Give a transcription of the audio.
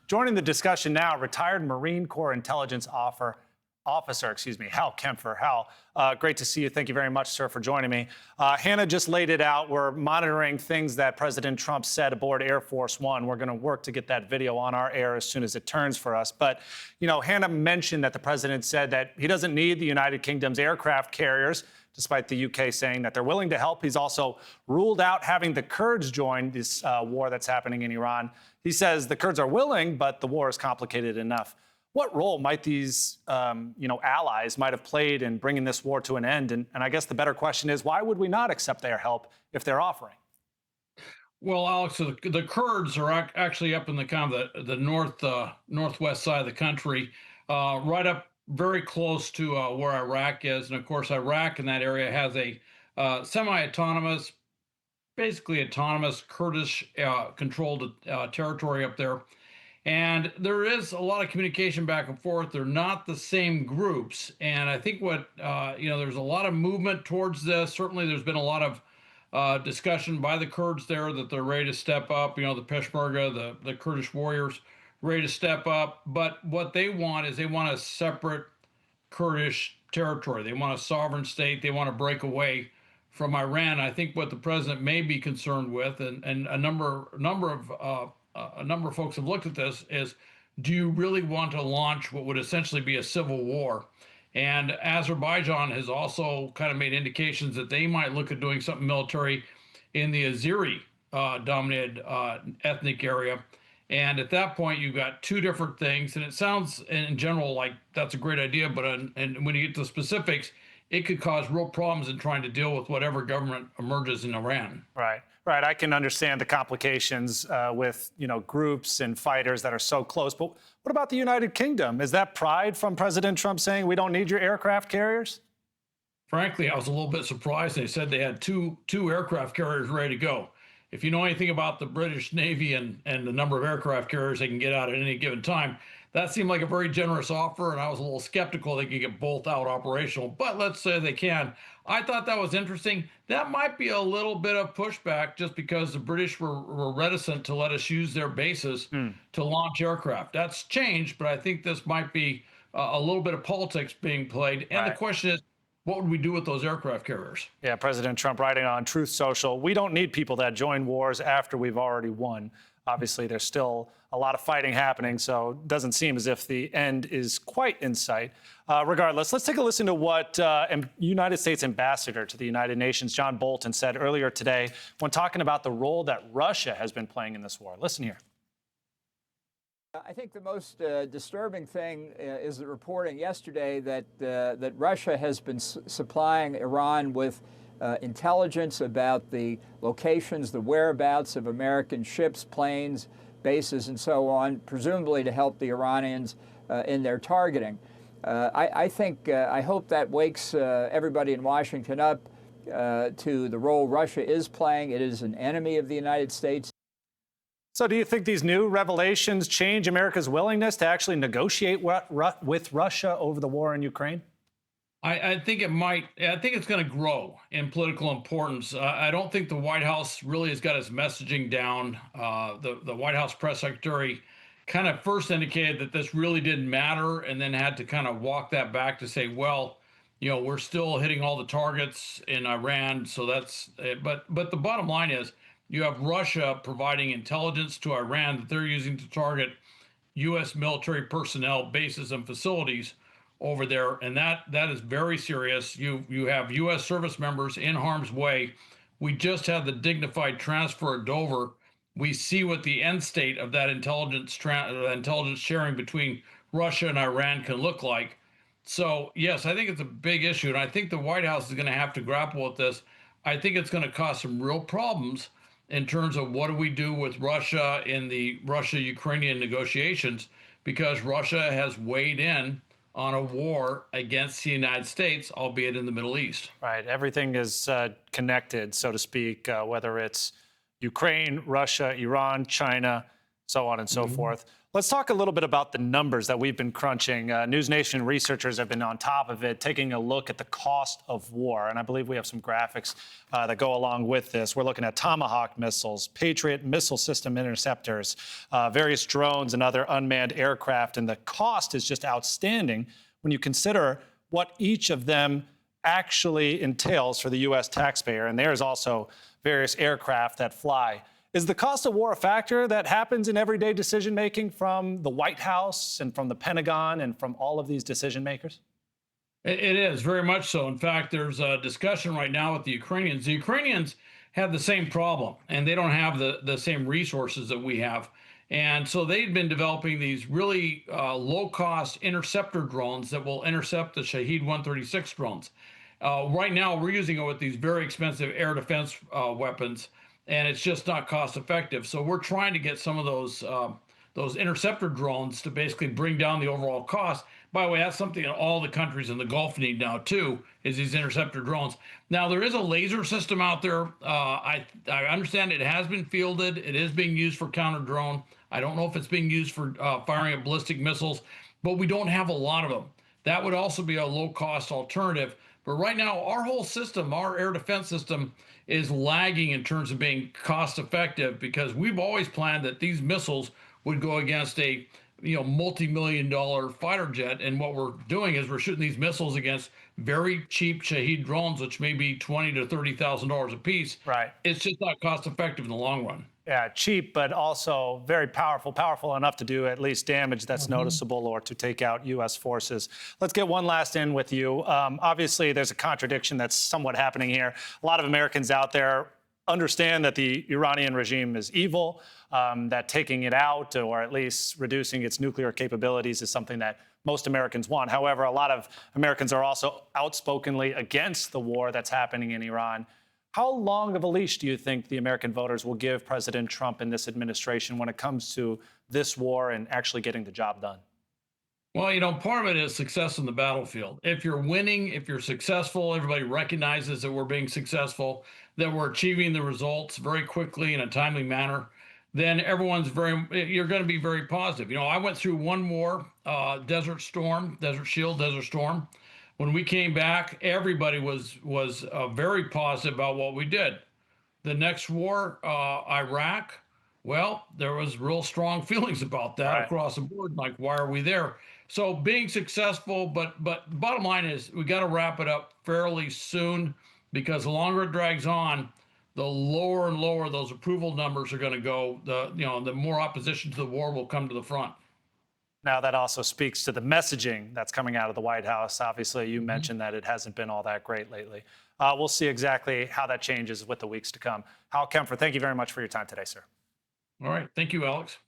Joining the discussion now, retired Marine Corps intelligence officer, Hal Kempfer. Hal, great to see you. Thank you very much, sir, for joining me. Hannah just laid it out. We're monitoring things that President Trump said aboard Air Force One. We're going to work to get that video on our air as soon as it turns for us. But, you know, Hannah mentioned that the president said that he doesn't need the United Kingdom's aircraft carriers, despite the UK saying that they're willing to help. He's also ruled out having the Kurds join this war that's happening in Iran. He says the Kurds are willing, but the war is complicated enough. What role might these, allies might have played in bringing this war to an end? And I guess the better question is, why would we not accept their help if they're offering? Well, Alex, the Kurds are actually up in the kind of the northwest side of the country, right up very close to where Iraq is, and of course, Iraq in that area has a semi-autonomous, basically autonomous Kurdish controlled territory up there. And there is a lot of communication back and forth. They're not the same groups. And I think there's a lot of movement towards this. Certainly there's been a lot of discussion by the Kurds there that they're ready to step up, the Peshmerga, the Kurdish warriors ready to step up. But what they want is they want a separate Kurdish territory. They want a sovereign state. They want to break away from Iran. I think what the president may be concerned with, and a number of folks have looked at this, is do you really want to launch what would essentially be a civil war? And Azerbaijan has also kind of made indications that they might look at doing something military in the Azeri dominated ethnic area. And at that point, you've got two different things. And it sounds in general like that's a great idea, but and when you get to the specifics, it could cause real problems in trying to deal with whatever government emerges in Iran. Right. I can understand the complications with, groups and fighters that are so close. But what about the United Kingdom? Is that pride from President Trump saying we don't need your aircraft carriers? Frankly, I was a little bit surprised. They said they had two aircraft carriers ready to go. If you know anything about the British Navy and the number of aircraft carriers they can get out at any given time, that seemed like a very generous offer, and I was a little skeptical they could get both out operational, but let's say they can. I thought that was interesting. That might be a little bit of pushback just because the British were reticent to let us use their bases to launch aircraft. That's changed, but I think this might be a little bit of politics being played. And the question is, what would we do with those aircraft carriers? Yeah, President Trump writing on Truth Social, we don't need people that join wars after we've already won. Obviously, there's still a lot of fighting happening, so it doesn't seem as if the end is quite in sight. Regardless, let's take a listen to what United States Ambassador to the United Nations, John Bolton, said earlier today when talking about the role that Russia has been playing in this war. Listen here. I think the most disturbing thing is the reporting yesterday that Russia has been supplying Iran with intelligence about the locations, the whereabouts of American ships, planes, bases, and so on, presumably to help the Iranians in their targeting. I hope that wakes everybody in Washington up to the role Russia is playing. It is an enemy of the United States. So do you think these new revelations change America's willingness to actually negotiate with Russia over the war in Ukraine? I think it might. I think it's going to grow in political importance. I don't think the White House really has got its messaging down. The White House press secretary kind of first indicated that this really didn't matter and then had to kind of walk that back to say, well, we're still hitting all the targets in Iran. So that's but the bottom line is you have Russia providing intelligence to Iran that they're using to target U.S. military personnel, bases, and facilities over there, and that is very serious. You have U.S. service members in harm's way. We just had the dignified transfer at Dover. We see what the end state of that intelligence sharing between Russia and Iran can look like. So yes, I think it's a big issue, and I think the White House is going to have to grapple with this. I think it's going to cause some real problems in terms of what do we do with Russia in the Russia-Ukrainian negotiations, because Russia has weighed in on a war against the United States, albeit in the Middle East. Right. Everything is connected, so to speak, whether it's Ukraine, Russia, Iran, China. so on and so forth. Let's talk a little bit about the numbers that we've been crunching. NewsNation researchers have been on top of it, taking a look at the cost of war. And I believe we have some graphics that go along with this. We're looking at Tomahawk missiles, Patriot missile system interceptors, various drones and other unmanned aircraft. And the cost is just outstanding when you consider what each of them actually entails for the U.S. taxpayer. And there's also various aircraft that fly. Is the cost of war a factor that happens in everyday decision making from the White House and from the Pentagon and from all of these decision makers? It is very much so. In fact, there's a discussion right now with the Ukrainians. The Ukrainians have the same problem, and they don't have the same resources that we have. And so they've been developing these really low-cost interceptor drones that will intercept the Shahed 136 drones. Right now, we're using it with these very expensive air defense weapons, and it's just not cost effective. So we're trying to get some of those interceptor drones to basically bring down the overall cost. By the way, that's something that all the countries in the Gulf need now too, is these interceptor drones. Now, there is a laser system out there. I understand it has been fielded. It is being used for counter drone. I don't know if it's being used for firing at ballistic missiles, but we don't have a lot of them. That would also be a low cost alternative. But right now, our whole system, our air defense system, is lagging in terms of being cost effective, because we've always planned that these missiles would go against a multi-million-dollar fighter jet, and what we're doing is we're shooting these missiles against very cheap Shahed drones, which may be $20,000 to $30,000 a piece. Right. It's just not cost effective in the long run. Yeah, cheap, but also very powerful enough to do at least damage that's noticeable or to take out U.S. forces. Let's get one last in with you. Obviously, there's a contradiction that's somewhat happening here. A lot of Americans out there understand that the Iranian regime is evil, that taking it out or at least reducing its nuclear capabilities is something that most Americans want. However, a lot of Americans are also outspokenly against the war that's happening in Iran. How long of a leash do you think the American voters will give President Trump and this administration when it comes to this war and actually getting the job done? Well, part of it is success in the battlefield. If you're winning, if you're successful, everybody recognizes that we're being successful, that we're achieving the results very quickly in a timely manner, then you're going to be very positive. I went through one war, Desert Storm, Desert Shield, Desert Storm. When we came back, everybody was very positive about what we did. The next war, Iraq, well, there was real strong feelings about that across the board. Like, why are we there? So being successful, but bottom line is we got to wrap it up fairly soon, because the longer it drags on, the lower and lower those approval numbers are going to go. The more opposition to the war will come to the front. Now, that also speaks to the messaging that's coming out of the White House. Obviously, you mentioned that it hasn't been all that great lately. We'll see exactly how that changes with the weeks to come. Hal Kempfer, thank you very much for your time today, sir. All right. Thank you, Alex.